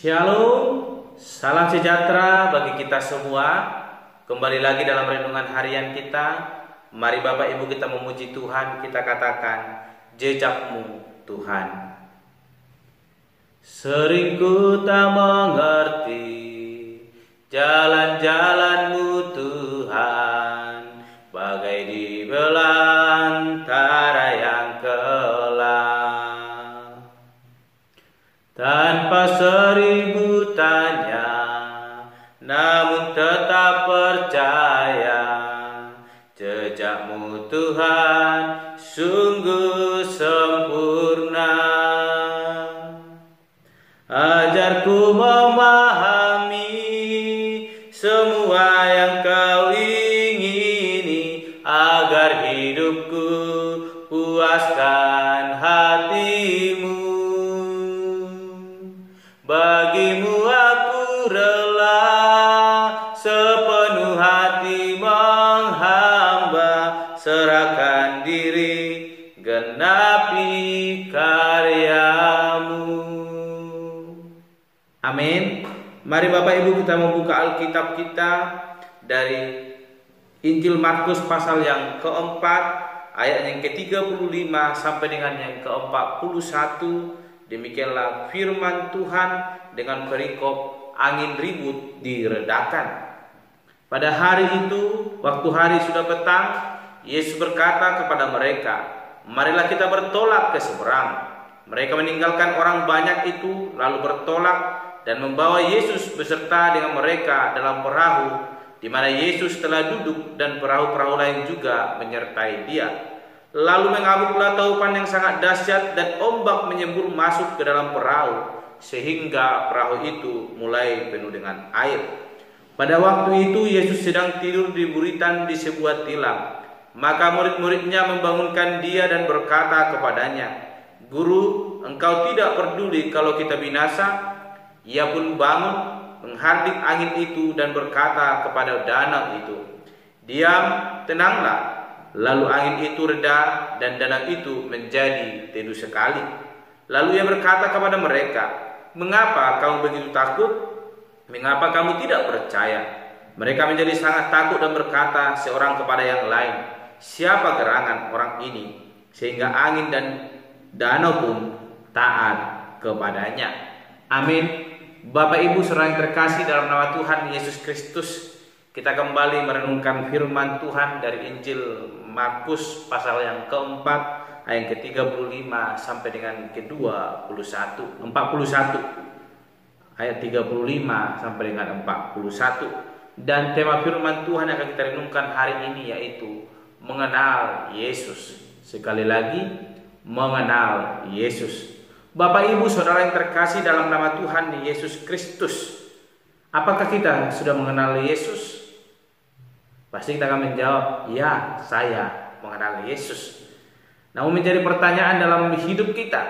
Shalom, salam sejahtera bagi kita semua. Kembali lagi dalam renungan harian kita. Mari Bapak Ibu kita memuji Tuhan. Kita katakan, jejakmu Tuhan. Sering ku tak mengerti jalan-jalanmu Tuhan, bagai di belantara yang gelap. Tanpa seribu tanya, namun tetap percaya, jejakmu Tuhan sungguh sempurna. Ajarku memahami semua yang kau ingini, agar hidupku puaskan hatimu. Bagimu aku rela sepenuh hati menghamba, serahkan diri genapi karyamu. Amin. Mari Bapak Ibu kita membuka Alkitab kita dari Injil Markus pasal yang keempat, ayat yang ke-35 sampai dengan yang ke-41. Demikianlah firman Tuhan dengan perikop angin ribut diredakan. Pada hari itu, waktu hari sudah petang, Yesus berkata kepada mereka, marilah kita bertolak ke seberang. Mereka meninggalkan orang banyak itu, lalu bertolak dan membawa Yesus beserta dengan mereka dalam perahu, di mana Yesus telah duduk dan perahu-perahu lain juga menyertai dia. Lalu mengamuklah taupan yang sangat dahsyat dan ombak menyembur masuk ke dalam perahu, sehingga perahu itu mulai penuh dengan air. Pada waktu itu Yesus sedang tidur di buritan di sebuah tilam. Maka murid-muridnya membangunkan dia dan berkata kepadanya, Guru, engkau tidak peduli kalau kita binasa? Ia pun bangun, menghardik angin itu dan berkata kepada danau itu, diam, tenanglah. Lalu angin itu reda dan danau itu menjadi teduh sekali. Lalu ia berkata kepada mereka, mengapa kamu begitu takut? Mengapa kamu tidak percaya? Mereka menjadi sangat takut dan berkata seorang kepada yang lain, siapa gerangan orang ini sehingga angin dan danau pun taat kepadanya? Amin. Bapak Ibu saudara yang terkasih dalam nama Tuhan Yesus Kristus, kita kembali merenungkan firman Tuhan dari Injil Markus pasal yang keempat, ayat ke-35 sampai dengan ke-41, 41. Ayat 35 sampai dengan 41. Dan tema firman Tuhan yang akan kita renungkan hari ini yaitu mengenal Yesus. Sekali lagi, mengenal Yesus. Bapak Ibu saudara yang terkasih dalam nama Tuhan Yesus Kristus, apakah kita sudah mengenal Yesus? Pasti kita akan menjawab, ya, saya mengenal Yesus. Namun menjadi pertanyaan dalam hidup kita,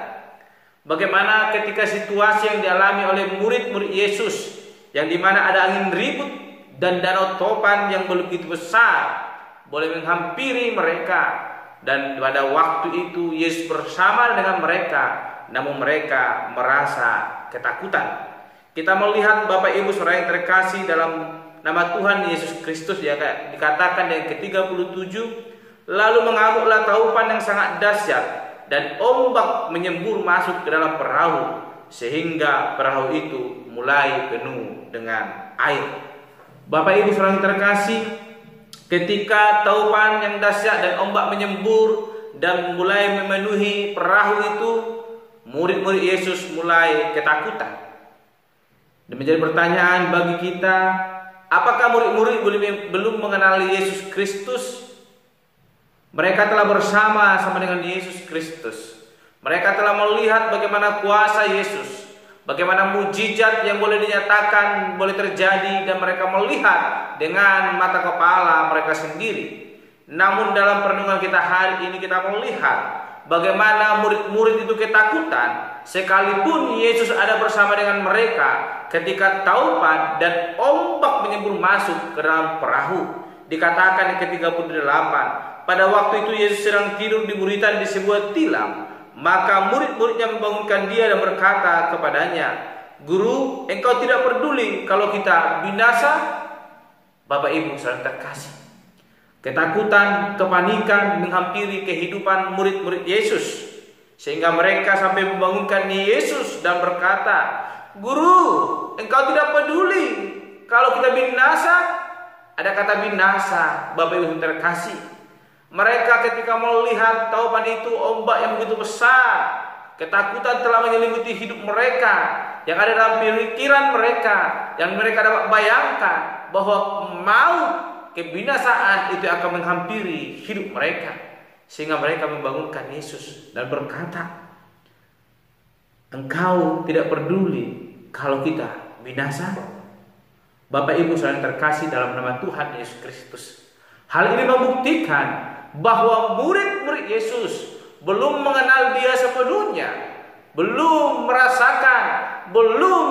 bagaimana ketika situasi yang dialami oleh murid-murid Yesus, yang dimana ada angin ribut dan danau topan yang begitu besar, boleh menghampiri mereka. Dan pada waktu itu Yesus bersama dengan mereka, namun mereka merasa ketakutan. Kita melihat Bapak Ibu saudara yang terkasih dalam nama Tuhan Yesus Kristus, ya, dikatakan yang ke-37, lalu mengamuklah taupan yang sangat dahsyat dan ombak menyembur masuk ke dalam perahu, sehingga perahu itu mulai penuh dengan air. Bapak Ibu saudara yang terkasih, ketika taupan yang dahsyat dan ombak menyembur dan mulai memenuhi perahu itu, murid-murid Yesus mulai ketakutan. Dan menjadi pertanyaan bagi kita, apakah murid-murid belum mengenali Yesus Kristus? Mereka telah bersama dengan Yesus Kristus. Mereka telah melihat bagaimana kuasa Yesus, bagaimana mujizat yang boleh dinyatakan, boleh terjadi, dan mereka melihat dengan mata kepala mereka sendiri. Namun dalam perenungan kita hari ini kita melihat bagaimana murid-murid itu ketakutan, sekalipun Yesus ada bersama dengan mereka. Ketika taupan dan ombak menyembur masuk ke dalam perahu, dikatakan yang ke-38, pada waktu itu Yesus sedang tidur di buritan di sebuah tilam. Maka murid-muridnya membangunkan dia dan berkata kepadanya, Guru, engkau tidak peduli kalau kita binasa? Bapak Ibu saudara terkasih, ketakutan, kepanikan menghampiri kehidupan murid-murid Yesus, sehingga mereka sampai membangunkan Yesus dan berkata, Guru, engkau tidak peduli kalau kita binasa? Ada kata binasa, Bapak Ibu terkasih. Mereka ketika melihat taupan itu, ombak yang begitu besar, ketakutan telah menyelimuti hidup mereka, yang ada dalam pikiran mereka, yang mereka dapat bayangkan bahwa maut, kebinasaan itu akan menghampiri hidup mereka, sehingga mereka membangunkan Yesus dan berkata, engkau tidak peduli kalau kita binasa? Bapak Ibu saudara terkasih dalam nama Tuhan Yesus Kristus, hal ini membuktikan bahwa murid-murid Yesus belum mengenal Dia sepenuhnya, belum merasakan, belum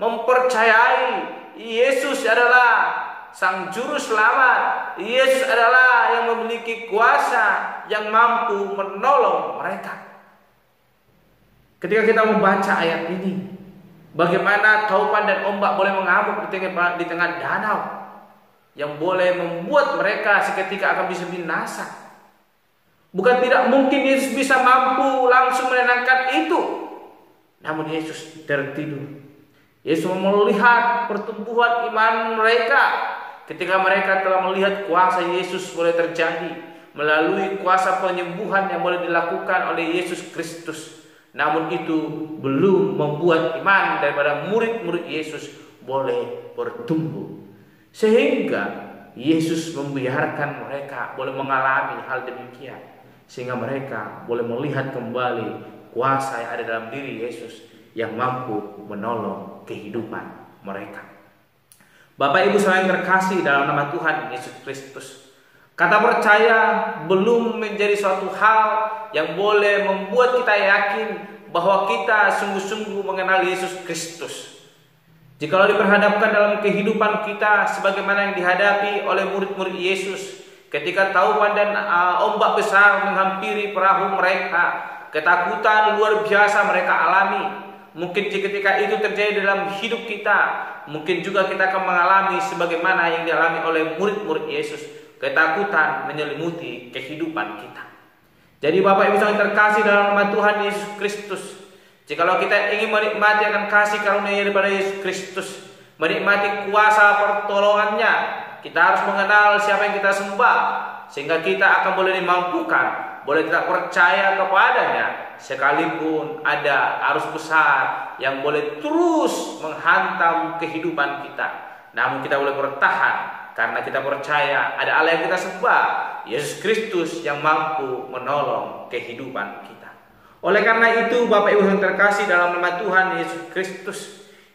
mempercayai Yesus adalah Sang Juru Selamat. Yesus adalah yang memiliki kuasa yang mampu menolong mereka. Ketika kita membaca ayat ini, bagaimana taupan dan ombak boleh mengamuk di tengah danau, yang boleh membuat mereka seketika akan bisa binasa. Bukan tidak mungkin Yesus bisa mampu langsung menenangkan itu, namun Yesus tertidur. Yesus melihat pertumbuhan iman mereka. Ketika mereka telah melihat kuasa Yesus boleh terjadi melalui kuasa penyembuhan yang boleh dilakukan oleh Yesus Kristus, namun itu belum membuat iman daripada murid-murid Yesus boleh bertumbuh, sehingga Yesus membiarkan mereka boleh mengalami hal demikian, sehingga mereka boleh melihat kembali kuasa yang ada dalam diri Yesus yang mampu menolong kehidupan mereka. Bapak Ibu saudara yang terkasih dalam nama Tuhan Yesus Kristus, kata percaya belum menjadi suatu hal yang boleh membuat kita yakin bahwa kita sungguh-sungguh mengenal Yesus Kristus. Jikalau diperhadapkan dalam kehidupan kita sebagaimana yang dihadapi oleh murid-murid Yesus, ketika taupan dan ombak besar menghampiri perahu mereka, ketakutan luar biasa mereka alami. Mungkin ketika itu terjadi dalam hidup kita, mungkin juga kita akan mengalami sebagaimana yang dialami oleh murid-murid Yesus. Ketakutan menyelimuti kehidupan kita. Jadi Bapak Ibu yang terkasih dalam nama Tuhan Yesus Kristus, jikalau kita ingin menikmati akan kasih karunia daripada Yesus Kristus, menikmati kuasa pertolongannya, kita harus mengenal siapa yang kita sembah, sehingga kita akan boleh dimampukan, boleh tidak percaya kepadanya, sekalipun ada arus besar yang boleh terus menghantam kehidupan kita, namun kita boleh bertahan karena kita percaya ada Allah yang kita sembah, Yesus Kristus yang mampu menolong kehidupan kita. Oleh karena itu Bapak Ibu yang terkasih dalam nama Tuhan Yesus Kristus,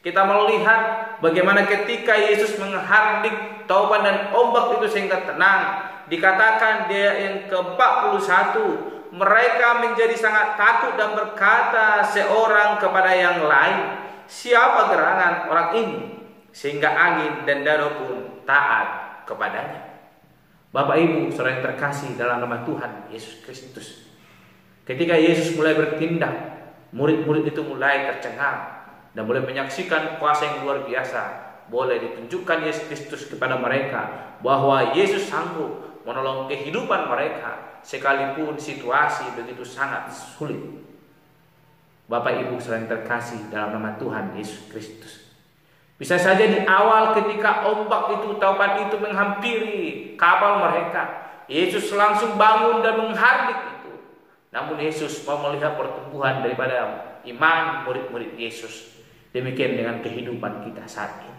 kita melihat bagaimana ketika Yesus menghardik taupan dan ombak itu sehingga tenang. Dikatakan dia yang ke-41, mereka menjadi sangat takut dan berkata seorang kepada yang lain, siapa gerangan orang ini sehingga angin dan danau pun taat kepadanya. Bapak Ibu saudara yang terkasih dalam nama Tuhan Yesus Kristus, ketika Yesus mulai bertindak, murid-murid itu mulai tercengang dan boleh menyaksikan kuasa yang luar biasa. Boleh ditunjukkan Yesus Kristus kepada mereka bahwa Yesus sanggup menolong kehidupan mereka sekalipun situasi begitu sangat sulit. Bapak Ibu saudara yang terkasih dalam nama Tuhan Yesus Kristus, bisa saja di awal ketika ombak itu, taupan itu menghampiri kapal mereka, Yesus langsung bangun dan menghardik itu. Namun Yesus mau melihat pertumbuhan daripada iman murid-murid Yesus. Demikian dengan kehidupan kita saat ini.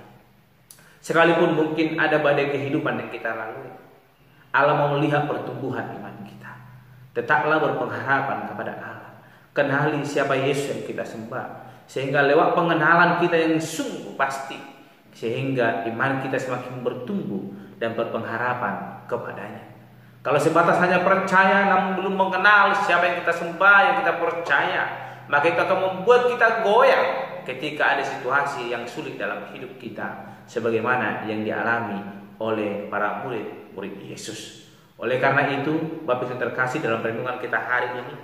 Sekalipun mungkin ada badai kehidupan yang kita lalui, Allah mau melihat pertumbuhan iman kita. Tetaplah berpengharapan kepada Allah. Kenali siapa Yesus yang kita sembah, sehingga lewat pengenalan kita yang sungguh pasti, sehingga iman kita semakin bertumbuh dan berpengharapan kepadanya. Kalau sebatas hanya percaya namun belum mengenal siapa yang kita sembah, yang kita percaya, maka itu akan membuat kita goyang ketika ada situasi yang sulit dalam hidup kita, sebagaimana yang dialami oleh para murid Yesus. Oleh karena itu, Bapak Ibu terkasih dalam renungan kita hari ini,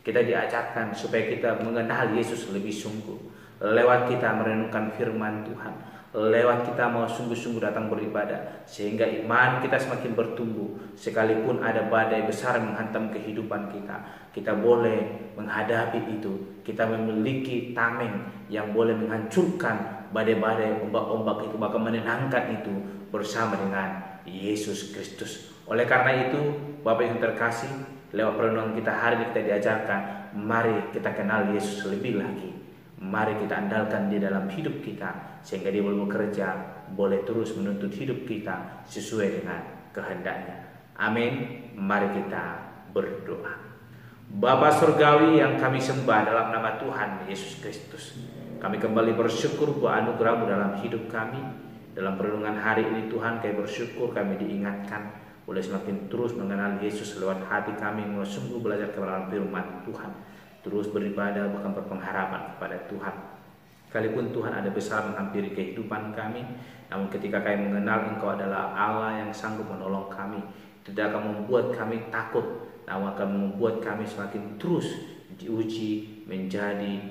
kita diajarkan supaya kita mengenal Yesus lebih sungguh. lewat kita merenungkan firman Tuhan, lewat kita mau sungguh-sungguh datang beribadah, sehingga iman kita semakin bertumbuh. Sekalipun ada badai besar menghantam kehidupan kita, kita boleh menghadapi itu. Kita memiliki tameng yang boleh menghancurkan badai-badai, ombak-ombak itu, bahkan menenangkan itu bersama dengan Yesus Kristus. Oleh karena itu, Bapak yang terkasih, lewat perenungan kita hari ini kita diajarkan, mari kita kenal Yesus lebih lagi. Mari kita andalkan Dia dalam hidup kita, sehingga Dia boleh bekerja, boleh terus menuntut hidup kita sesuai dengan kehendaknya. Amin. Mari kita berdoa. Bapa Surgawi yang kami sembah dalam nama Tuhan Yesus Kristus, kami kembali bersyukur buat anugerah-Mu dalam hidup kami. Dalam perenungan hari ini Tuhan, kami bersyukur kami diingatkan boleh semakin terus mengenal Yesus lewat hati kami, mau sungguh belajar kebenaran firman Tuhan, terus beribadah bahkan berpengharapan kepada Tuhan. Sekalipun Tuhan ada besar menghampiri kehidupan kami, namun ketika kami mengenal Engkau adalah Allah yang sanggup menolong kami, tidak akan membuat kami takut, namun akan membuat kami semakin terus diuji menjadi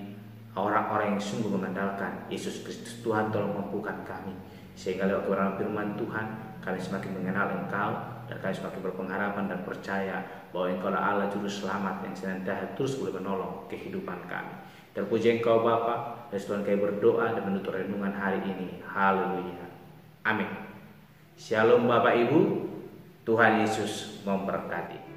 orang-orang yang sungguh mengandalkan Yesus Kristus. Tuhan, tolong mampukan kami, sehingga lewat kebenaran firman Tuhan kami semakin mengenal Engkau, dan kami semakin berpengharapan dan percaya bahwa Engkau adalah Allah Juru Selamat yang senantiasa terus boleh menolong kehidupan kami. Terpuji Engkau Bapa, dan Tuhan kami berdoa dan menutup renungan hari ini. Haleluya. Amin. Shalom Bapak Ibu, Tuhan Yesus memberkati.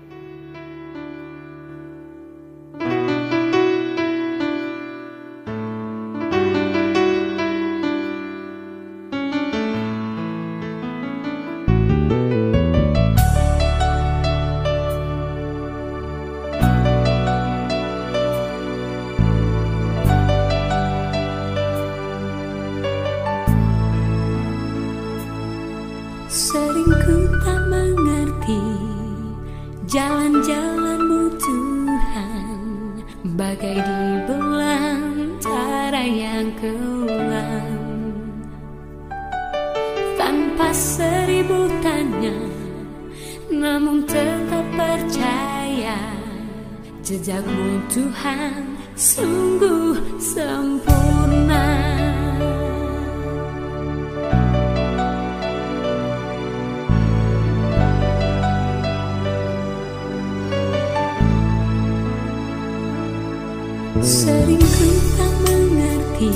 Sering ku tak mengerti jalan-jalan-Mu Tuhan, bagai di belantara yang kelam. Tanpa seribu tanya, namun tetap percaya, jejak-Mu Tuhan sungguh sempurna. Sering ku tak mengerti